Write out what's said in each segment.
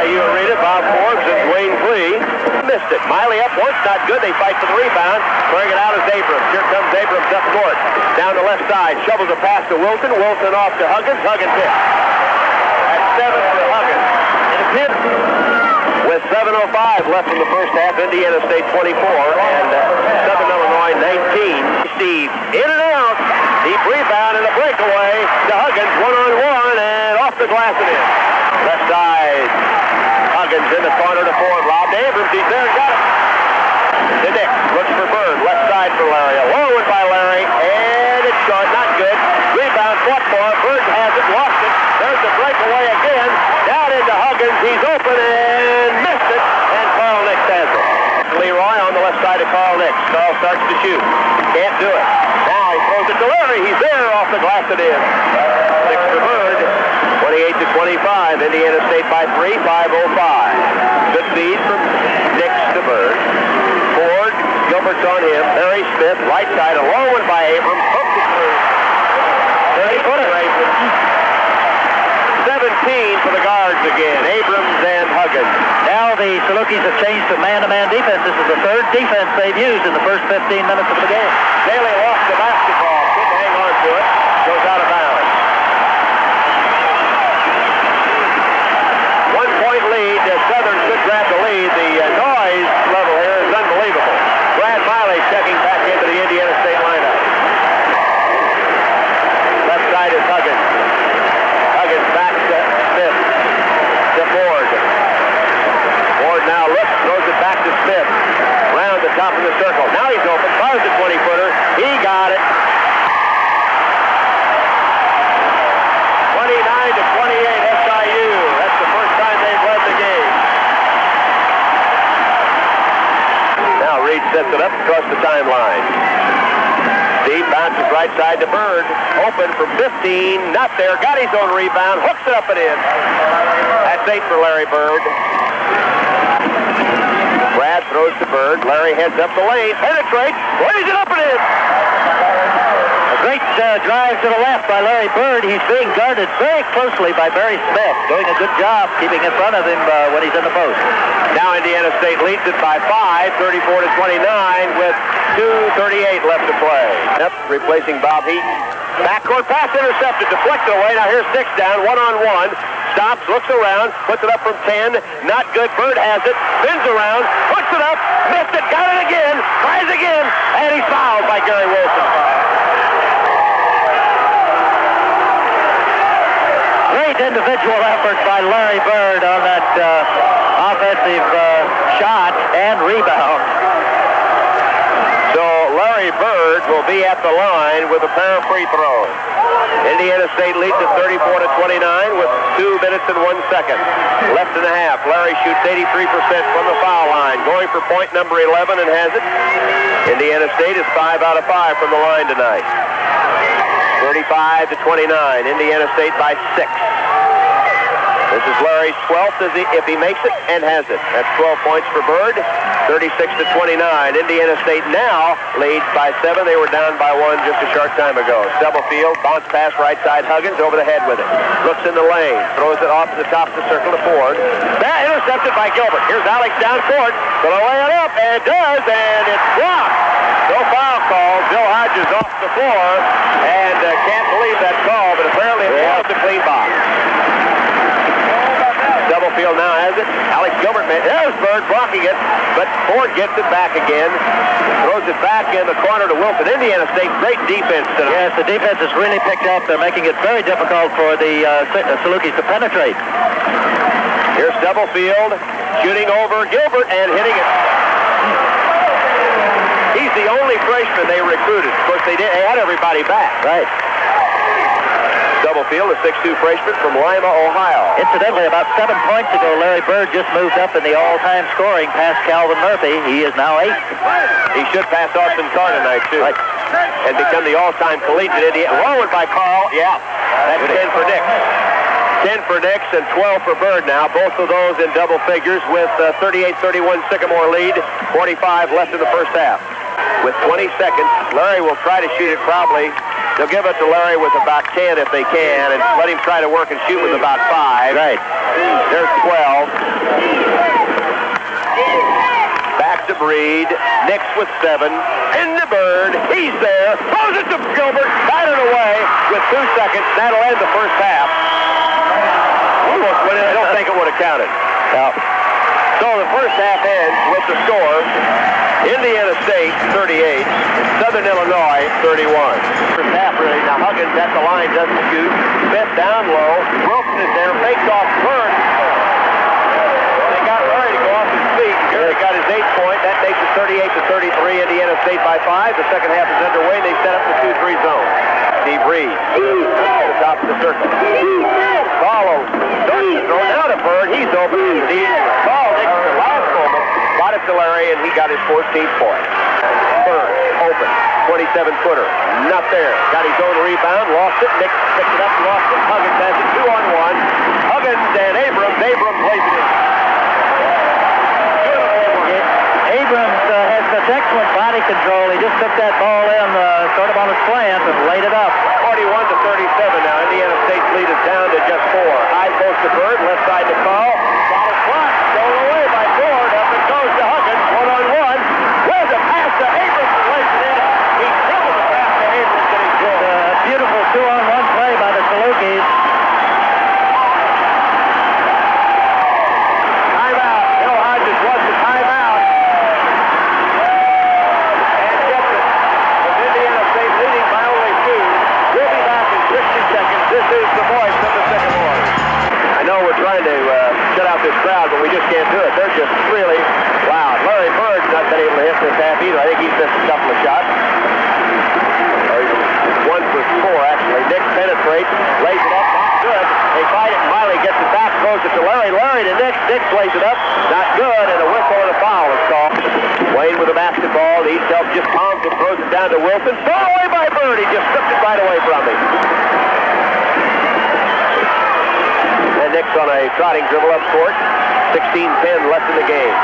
SIU Arena. Bob Forbes and Dwayne Clee missed it. Miley up once, not good. They fight for the rebound. Throwing it out is Abrams. Here comes Abrams up court. Down the left side. Shovels a pass to Wilson. Wilson off to Huggins. Huggins hit. At 7 for Huggins. In a pin. With 7:05 left in the first half, Indiana State 24 and Southern Illinois 19. Steve in and out. Deep rebound and a breakaway to Huggins. One-on-one and off the glass and in. Left side. Huggins in the corner to Ford. Lob to Abrams. He's there and got it. To Nick. Looks for Bird. Left side for Larry. A low one by Larry. And it's short. Not good. Rebound fought for. Bird has it. Lost it. There's the breakaway again. Down into Huggins. He's open and missed it. And Carl Nix has it. Leroy on the left side of Carl Nix. Carl starts to shoot. Can't do it. Now he throws it to Larry. He's there off the glass and in. 6 for Bird. 28-25. Indiana State by 3. 5:05. Good feed from Nix to Bird. Ford. Gilbert's on him. Harry Smith. Right side. A low one by Abrams. Hooked it through. 30-footer. 17 for the guards again. Abrams and Huggins. Now the Salukis have changed to man-to-man defense. This is the third defense they've used in the first 15 minutes of the game. Daly lost the basketball. Couldn't hang on to it. Goes out of bounds. 1 point lead. Southern should grab the lead. The noise level here is unbelievable. Brad Miley checking back into the Indiana State lineup. Left side is Huggins. Huggins back to Smith. To Ford. Ford now looks, throws it back to Smith. Round the top of the circle. Now he's open. Fires a 20-footer. He got it. 29-28 SIU. That's the first time they've led the game. Now Reed sets it up across the timeline. Steve bounces right side to Bird. Open from 15. Not there. Got his own rebound. Hooks it up and in. That's 8 for Larry Bird. Brad throws to Bird. Larry heads up the lane. Penetrates. Lays it up and in. A great drive to the left by Larry Bird. He's being guarded very closely by Barry Smith. Doing a good job keeping in front of him when he's in the post. Now Indiana State leads it by 5, 34-29 with 2:38 left to play. Yep, replacing Bob Heaton. Backcourt pass intercepted, deflected away. Now here's Nix down, one-on-one. Stops, looks around, puts it up from 10. Not good. Bird has it. Spins around, puts it up, missed it, got it again, tries again, and he's fouled by Gary Wilson. Great individual effort by Larry Bird on that offensive shot and rebound. So Larry Bird will be at the line with a pair of free throws. Indiana State leads at 34-29 with 2 minutes and 1 second left in the half. Larry shoots 83% from the foul line, going for point number 11 and has it. Indiana State is 5 out of 5 from the line tonight. 35-29. Indiana State by 6. This is Larry's 12th if he makes it and has it. That's 12 points for Bird. 36-29. Indiana State now leads by 7. They were down by 1 just a short time ago. Stubblefield, bounce pass right side. Huggins over the head with it. Looks in the lane. Throws it off to the top of the circle to Ford. That intercepted by Gilbert. Here's Alex down court. Gonna lay it up, and it does, and it's blocked. No foul call. Bill Hodges off the floor, and can't believe that call, but apparently it was a clean box. Stubblefield now has it. Alex Gilbert, there's Bird blocking it, but Ford gets it back again. Throws it back in the corner to Wilson. Indiana State, great defense tonight. Yes, the defense has really picked up. They're making it very difficult for the Salukis to penetrate. Here's Stubblefield shooting over Gilbert and hitting it. He's the only freshman they recruited. Of course, they had everybody back. Right. Stubblefield, a 6'2 freshman from Lima, Ohio. Incidentally, about 7 points ago, Larry Bird just moved up in the all-time scoring past Calvin Murphy. He is now 8th. He should pass Austin Carr tonight, too. Right. And become the all-time collegiate Indiana. Lowered by Carl. Yeah. That's 10 for Nix. 10 for Nix and 12 for Bird now. Both of those in double figures with 38-31 Sycamore lead. 45 left in the first half. With 20 seconds, Larry will try to shoot it probably They'll give it to Larry with about 10 if they can, and let him try to work and shoot with about 5. Right. There's 12. Back to Breed. Nix with 7. In the Bird. He's there. Throws it to Gilbert. Got it away with 2 seconds. That'll end the first half. Almost win it. I don't think it would have counted. No. So the first half ends with the score. Indiana State 38. Southern Illinois 31. First half really. Now Huggins at the line doesn't shoot. Smith down low. Wilson is there. Fakes off Bird. They got Larry to go off his feet. Gary got his 8th point. That makes it 38-33. Indiana State by 5. The second half is underway. They set up the 2-3 zone. Steve Reed to the top of the circle. Follows. Starts to throw. Now to Bird. He's open. He's called at the last moment. Got it to Larry, and he got his 14th point. Bird open. 27-footer. Not there. Got his own rebound. Lost it. Nick picked it up. Lost it. Huggins has it 2-on-1. Huggins and Abrams. Abrams lays it in. Abrams has such excellent body control. He just took that ball in sort of on a slant and laid it up. 41-37 now. Indiana State's lead is down to just 4. High post to Bird. Left side to Carl. Follow front. Stolen away by Ford. Up it goes to Huggins. 1-on-1. Where's the pass to Abrams? Lays it in. He dribbled the pass to Abrams and he scored. A beautiful 2-on-1 play by the Salukis. Timeout. Bill Hodges wants the timeout. And gets it. With Indiana State leading by only 2. We'll be back in 60 seconds. This is the voice of the Sycamores. I know we're trying to shut out this crowd, but we just can't do it. They're just really loud. Larry Bird's not been able to hit this half either. I think he's missed a couple of shots. Or he's 1 for 4, actually. Nick penetrates, lays it up, not good. They fight it, and Miley gets it back, throws it to Larry. Larry to Nick. Nick lays it up, not good, and a whistle and a foul is called. Wayne with the basketball. East help just palms it, throws it down to Wilson. Thrown away by Bird. He just stripped it right away from him. And Nick's on a trotting dribble up court. 16-10 left in the game.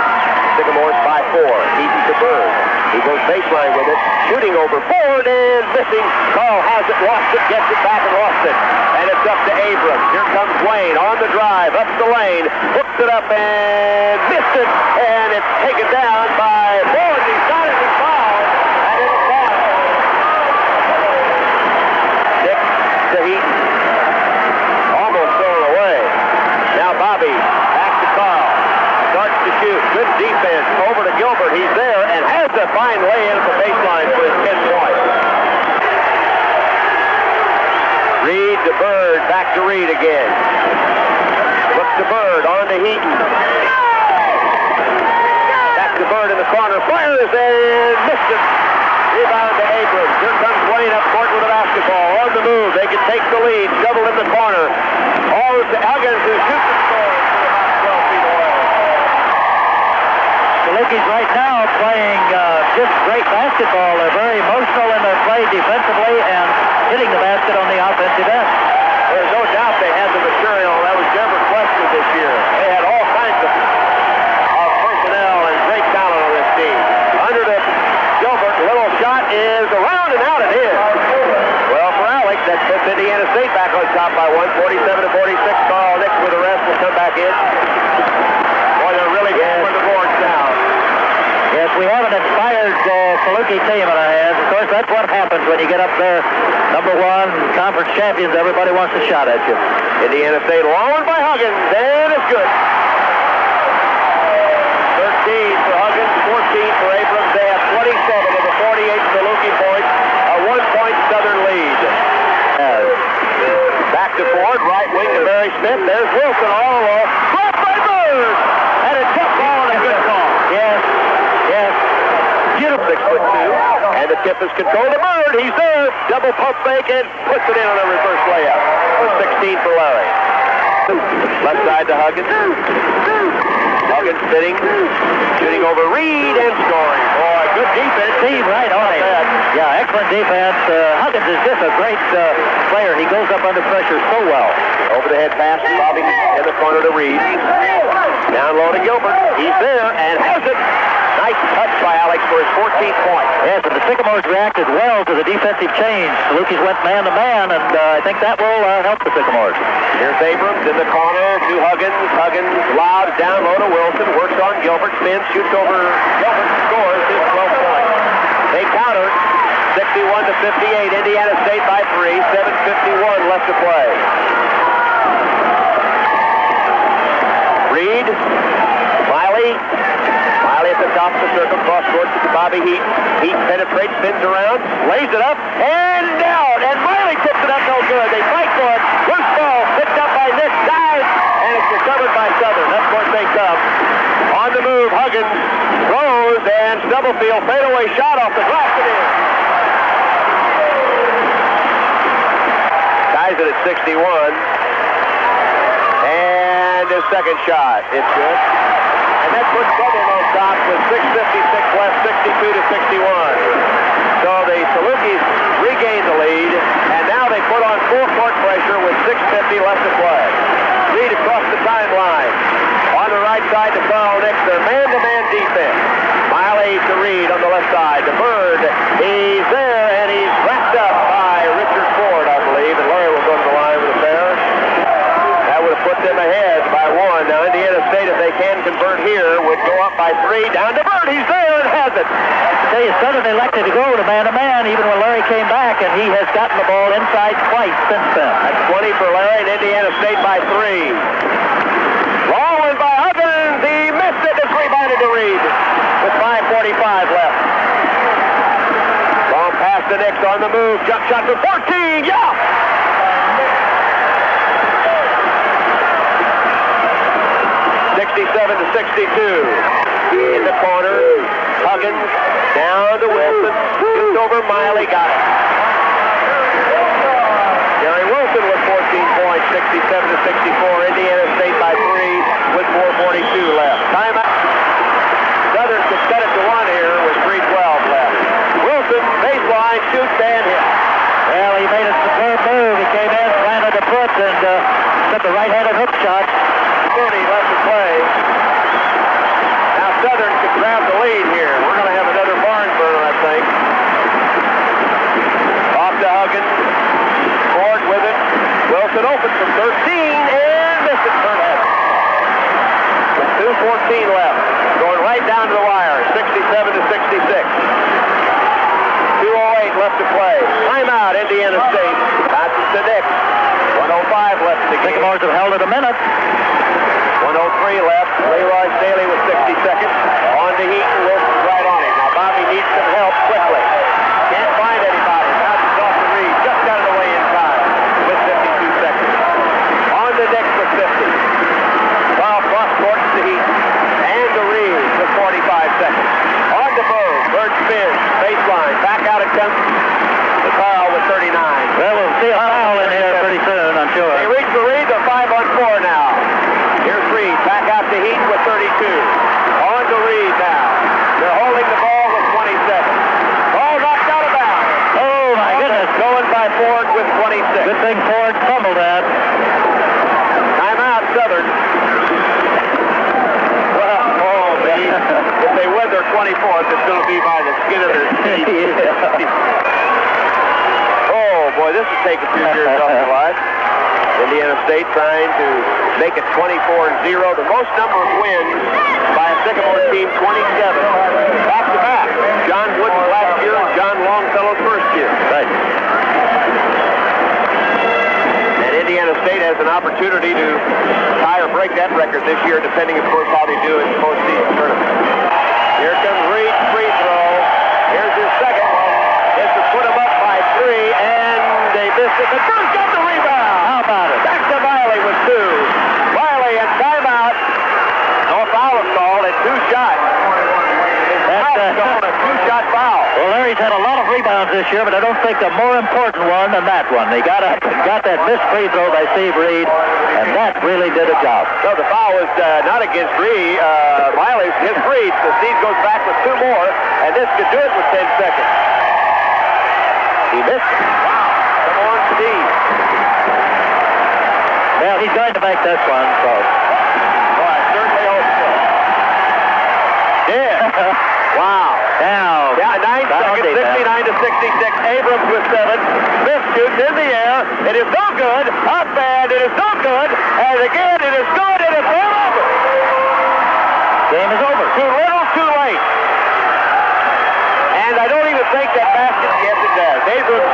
Sycamores by 4. Eaton to Bird. He goes baseline with it. Shooting over Ford and missing. Carl has it, lost it, gets it back and lost it. And it's up to Abrams. Here comes Wayne on the drive, up the lane. Hooks it up and missed it. And it's taken down by Ford. He's got it, he's fouled. And it'll fall. Nick to Eaton. Almost thrown away. Now Bobby, back to Carl. Starts to shoot. Good defense. Over to Gilbert. He's there and has a fine lay-in at the baseline for his 10 points. Reed to Bird. Back to Reed again. Looks to Bird. On to Heaton. Back to Bird in the corner. Fires and missed it. Rebound to Abrams. Here comes Wayne up court with the basketball. On the move. They can take the lead. Shovel in the corner. All to Huggins who shoots and scores from about 12 feet away. Salukis right now playing just great basketball. They're very emotional in their play defensively and hitting the basket on the offensive end. There's no doubt they had the material. That was never questioned this year. They had all kinds of personnel and great talent on this team. Under the Gilbert, little shot is around and out and in. Well, for Alex, that puts Indiana State back on top by 1, 47-46. Carl Nix with the rest will come back in. Boy, they're really getting the boards down. Yes, we have an inspired Saluki team in our hands. Of course, that's what happens when you get up there. Number 1, conference champions, everybody wants a shot at you. Indiana State lowered by Huggins, and it's good. 13 for Huggins, 14 for Abrams. They have 27 of the 48 Saluki points, a 1-point Southern lead. Back to Ford, right wing to Barry Smith. There's Wilson all alone. Dropped by Bird! And a tough ball and a good call. Yes, yes. Beautiful 6'2", and the tip is controlled to Bird. He's there. Double pump fake and puts it in on a reverse layup. 16 for Larry. Left side to Huggins. Huggins sitting, shooting over Reed and scoring. Boy, good defense. Team right on it. Yeah, excellent defense. Huggins is just a great player. He goes up under pressure so well. Over the head pass, lobbing in the corner to Reed. Down low to Gilbert. He's there and has it. Nice touch by Alex for his 14th point. Yes, and the Sycamores reacted well to the defensive change. Salukis went man-to-man, and I think that will help the Sycamores. Here's Abrams in the corner to Huggins. Huggins lobs down low to Wilson. Works on Gilbert. Spins, shoots over Gilbert. Scores his 12 points. They counter. 61-58. Indiana State by 3. 7:51 left to play. Reed. Miley at the top of the circle. Cross court to Bobby Heaton. Heaton penetrates, spins around, lays it up, and down. And Miley tips it up no good. They fight for it. Loose ball picked up by Nick. Dives, and it's recovered by Southern. That's course they come. On the move, Huggins throws, and Stubblefield fadeaway shot off the glass. It is. Ties it at 61. And his second shot. It's good. And that puts Southern on top with 6:56 left, 62-61. So the Salukis regain the lead, and now they put on full court pressure with 6:50 left to play. Reed across the timeline. On the right side to Carl Nix, their man-to-man defense. Miley to Reed on the left side. To Bird, he's there, and he's wrapped up by Richard Ford, I believe, and Larry will go to the line with a pair. That would have put them ahead by 1. Now Indiana State, if they can convert here, would go up by 3. Down to Bird. He's there and has it. I tell you, Southern elected to go to man-to-man even when Larry came back, and he has gotten the ball inside twice since then. That's 20 for Larry, and Indiana State by 3. Long one by Huggins. He missed it. It's rebounded to Reed with 5:45 left. Long pass to Nix on the move. Jump shot for 14. Yeah! 67-62. In the corner, Huggins down to Wilson. Shoots over Miley, got it. Gary Wilson with 14 points, 67-64. Indiana State by 3 with 4:42 left. Timeout. Southern could set it to 1 here with 3:12 left. Wilson, baseline, shoots and hits. Well, he made a superb move. He came in, planted the foot, and took the right-handed hook shot. 30 left to play. Now Southern could grab the lead here. We're going to have another barn burner, I think. Off to Huggins. Ford with it. Wilson open from 13 and missed it for net. 2:14 left. Going right down to the wire. 67-66. 2:08 left to play. Timeout, Indiana State. Passes to Nix. 1:05 left in the game. Sycamores have held it a minute. 1:03 left. Leroy Staley with 60 seconds. On to Heaton. Wilson's right on him. Now Bobby needs some help quickly. Can't find anybody. Bounces off the Reed. Just got it away in time with 52 seconds. On to Nix with 50. Well, cross court to Heaton. And to Reed with 45 seconds. On to Bird. Bird spins. Baseline. Back out it comes to Carl with 39. Well, we'll see a foul in here pretty soon, I'm sure. They reach the Reed. They're 5-on-4 now. Here's Reed, back out to Heaton with 32. On to Reed now. They're holding the ball with 20 seconds. Ball knocked out of bounds. Oh, my goodness. Going by Ford with 26. Good thing Ford fumbled that. Timeout, Southern. Well, oh, man. If they win their 24th, it's going to be by the skin of their teeth. Oh, boy, this is taking 2 years off their life. Indiana State trying to make it 24-0. The most number of wins by a Sycamore team, 27. Back-to-back. John Wooden last year and John Longfellow's first year. Right. And Indiana State has an opportunity to tie or break that record this year, depending, of course, how they do in the postseason tournament. Here comes Reed's free throw. Here's his second one. This will put him up by 3, and they missed it. But Bruce got the rebound. How about it? Back to Miley with 2. Miley and timeout. No foul called at 2 shots. That's a 2-shot foul. Well, Larry's had a lot of rebounds this year, but I don't think a more important one than that one. He got that missed free throw by Steve Reed, and that really did a job. No, the foul was not against Reed. Miley's his Reed. So Steve goes back with 2 more, and this could do it with 10 seconds. He missed it. Wow. Come on, Steve. Well, he's going to make this one, so. Well, I certainly hope so. Yeah. Wow. Now, Yeah, 9 seconds, 69 to 66. Abrams with 7. Smith shoots in the air. It is no good. Up and it is no good. And again, it is good. And it's all over. Game is over. Too little, too late. And I don't even think that basket. Yes, it does. Abrams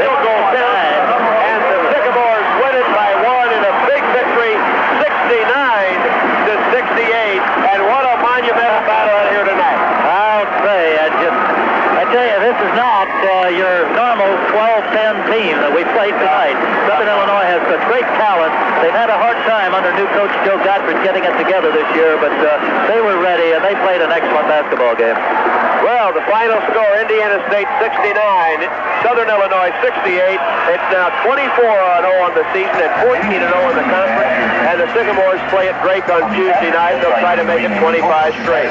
field goal side. And the Sycamores win it by 1 in a big victory, 69 to 68. And what a monumental battle out here tonight. I'll say, I tell you, this is not your normal 12-10 team that we played tonight. Southern Illinois has such great talent. They've had a hard time under new coach Joe Godfrey getting it together this year, but they were ready, and they played an excellent basketball game. Well, the final score, Indiana State 69, Southern Illinois 68. It's now 24-0 on the season and 14-0 in the conference. And the Sycamores play at Drake on Tuesday night. They'll try to make it 25 straight.